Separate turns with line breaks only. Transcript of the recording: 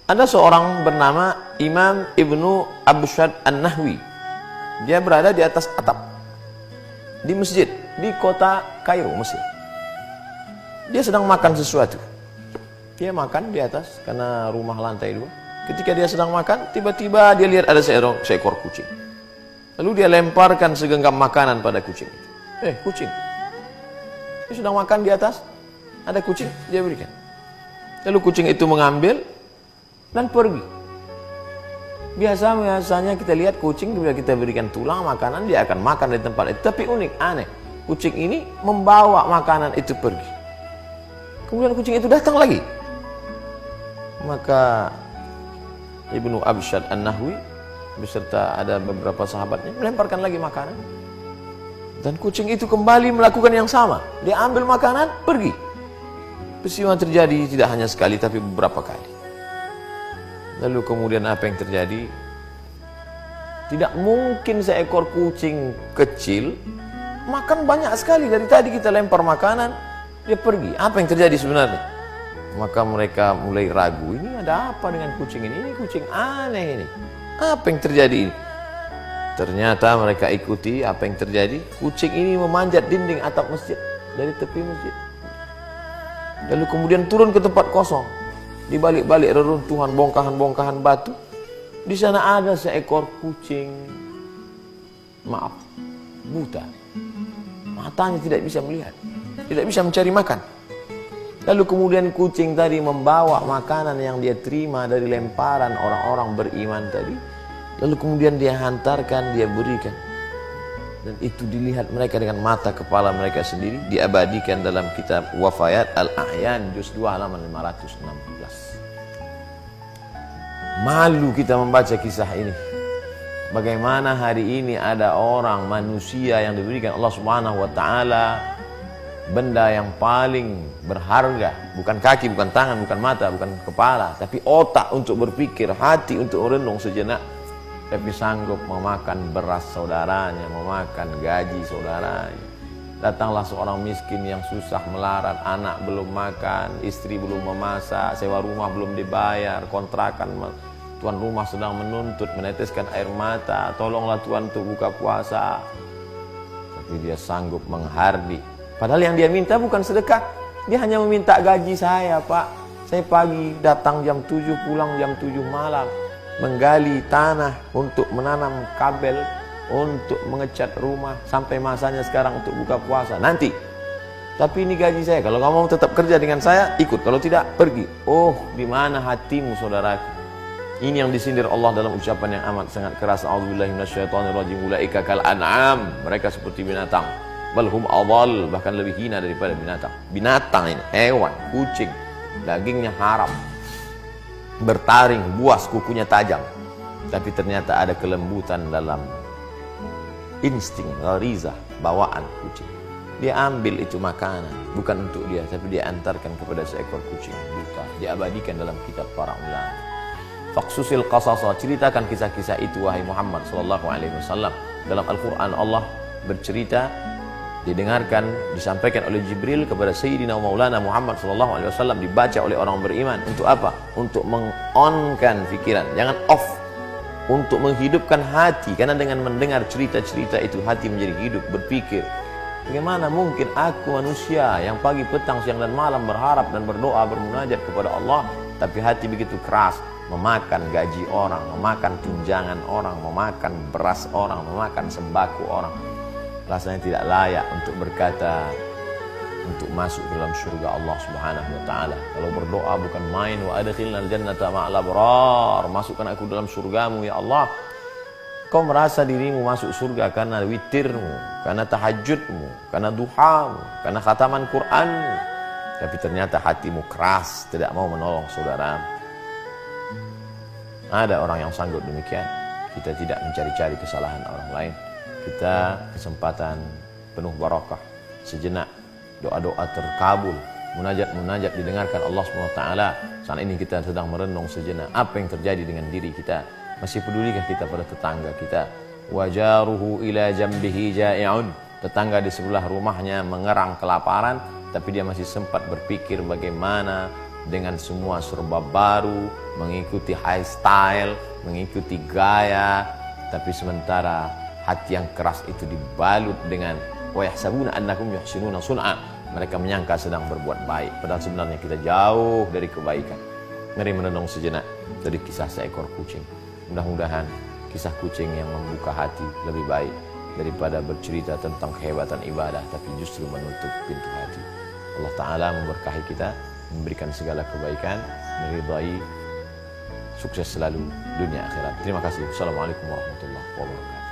Ada seorang bernama Imam Ibnu Abshad An-Nahwi. Dia berada di atas atap di masjid di kota Kairo, Mesir. Dia sedang makan sesuatu. Dia makan di atas karena rumah lantai 2. Ketika dia sedang makan, tiba-tiba dia lihat ada seekor kucing. Lalu dia lemparkan segenggam makanan pada kucing itu. Kucing. Dia sedang makan di atas, ada kucing, dia berikan. Lalu kucing itu mengambil dan pergi. Biasanya kita lihat kucing, bila kita berikan tulang makanan, dia akan makan di tempat itu. Tapi unik, aneh. Kucing ini membawa makanan itu pergi. Kemudian kucing itu datang lagi. Maka Ibnu Abshad An-Nahwi beserta ada beberapa sahabatnya melemparkan lagi makanan. Dan kucing itu kembali melakukan yang sama. Dia ambil makanan, pergi. Peristiwa terjadi tidak hanya sekali, tapi beberapa kali. Lalu kemudian apa yang terjadi? Tidak mungkin seekor kucing kecil makan banyak sekali. Dari tadi kita lempar makanan, dia pergi. Apa yang terjadi sebenarnya? Maka mereka mulai ragu. Ini ada apa dengan kucing ini? Ini kucing aneh ini. Apa yang terjadi ini? Ternyata mereka ikuti apa yang terjadi. Kucing ini memanjat dinding atap masjid dari tepi masjid. Lalu kemudian turun ke tempat kosong. Di balik-balik reruntuhan bongkahan-bongkahan batu, di sana ada seekor kucing, buta. Matanya tidak bisa melihat, tidak bisa mencari makan. Lalu kemudian kucing tadi membawa makanan yang dia terima dari lemparan orang-orang beriman tadi. Lalu kemudian dia hantarkan, dia berikan. Dan itu dilihat mereka dengan mata kepala mereka sendiri. Diabadikan dalam kitab Wafayat Al-A'yan juz 2 halaman 516. Malu kita membaca kisah ini. Bagaimana hari ini ada orang manusia yang diberikan Allah Subhanahu wa taala benda yang paling berharga, bukan kaki, bukan tangan, bukan mata, bukan kepala, tapi otak untuk berpikir, hati untuk merenung sejenak, tapi sanggup memakan beras saudaranya, memakan gaji saudaranya. Datanglah seorang miskin yang susah melarat, anak belum makan, istri belum memasak, sewa rumah belum dibayar, kontrakan tuan rumah sedang menuntut, meneteskan air mata, tolonglah Tuhan untuk buka puasa. Tapi dia sanggup menghardik. Padahal yang dia minta bukan sedekah. Dia hanya meminta gaji saya, Pak. Saya pagi datang jam 7, pulang jam 7 malam. Menggali tanah untuk menanam kabel, untuk mengecat rumah. Sampai masanya sekarang untuk buka puasa. Nanti. Tapi ini gaji saya. Kalau kamu mau tetap kerja dengan saya, ikut. Kalau tidak, pergi. Oh, di mana hatimu, saudaraku? Ini yang disindir Allah dalam ucapan yang amat sangat keras. A'udzubillahi minasyaitonirrajim. Ulaika kal an'am. Mereka seperti binatang. Balhum adall, bahkan lebih hina daripada binatang. Binatang ini, hewan, kucing, dagingnya haram, bertaring, buas, kukunya tajam. Tapi ternyata ada kelembutan dalam insting, gharizah, bawaan kucing. Dia ambil itu makanan, bukan untuk dia, tapi dia antarkan kepada seekor kucing buta. Dia abadikan dalam kitab para ulama. Faqsusil qasasa, ceritakan kisah-kisah itu wahai Muhammad sallallahu alaihi wasallam. Dalam Al-Qur'an Allah bercerita, didengarkan, disampaikan oleh Jibril kepada Sayyidina Maulana Muhammad SAW, dibaca oleh orang beriman. Untuk apa? Untuk meng-on-kan pikiran, jangan off. Untuk menghidupkan hati, karena dengan mendengar cerita-cerita itu hati menjadi hidup, berpikir. Bagaimana mungkin aku manusia yang pagi, petang, siang dan malam berharap dan berdoa, bermunajat kepada Allah, tapi hati begitu keras, memakan gaji orang, memakan tunjangan orang, memakan beras orang, memakan sembako orang. Rasanya tidak layak untuk berkata, untuk masuk dalam surga Allah Subhanahu wa taala. Kalau berdoa bukan main, wa adkhilnal jannata ma'al abrar, masukkan aku dalam surgamu ya Allah. Kau merasa dirimu masuk surga karena witirmu, karena tahajudmu, karena duhamu, karena khataman Qur'anmu. Tapi ternyata hatimu keras, tidak mau menolong saudaramu. Ada orang yang sanggup demikian. Kita tidak mencari-cari kesalahan orang lain. Kita kesempatan penuh barakah, sejenak doa-doa terkabul, munajat-munajat didengarkan Allah SWT. Saat ini kita sedang merenung sejenak apa yang terjadi dengan diri kita. Masih pedulikah kita pada tetangga kita? Wajaruhu ila jambihi ja'i'un, tetangga di sebelah rumahnya mengerang kelaparan, tapi dia masih sempat berpikir bagaimana dengan semua serba baru, mengikuti high style, mengikuti gaya, tapi sementara hati yang keras itu dibalut dengan wa yahsabuna annakum yuhsinuna sun'a. Mereka menyangka sedang berbuat baik, padahal sebenarnya kita jauh dari kebaikan. Mari merenung sejenak dari kisah seekor kucing. Mudah-mudahan kisah kucing yang membuka hati lebih baik daripada bercerita tentang kehebatan ibadah tapi justru menutup pintu hati. Allah Ta'ala memberkahi kita, memberikan segala kebaikan, meridai, sukses selalu dunia akhirat. Terima kasih. Assalamualaikum warahmatullahi wabarakatuh.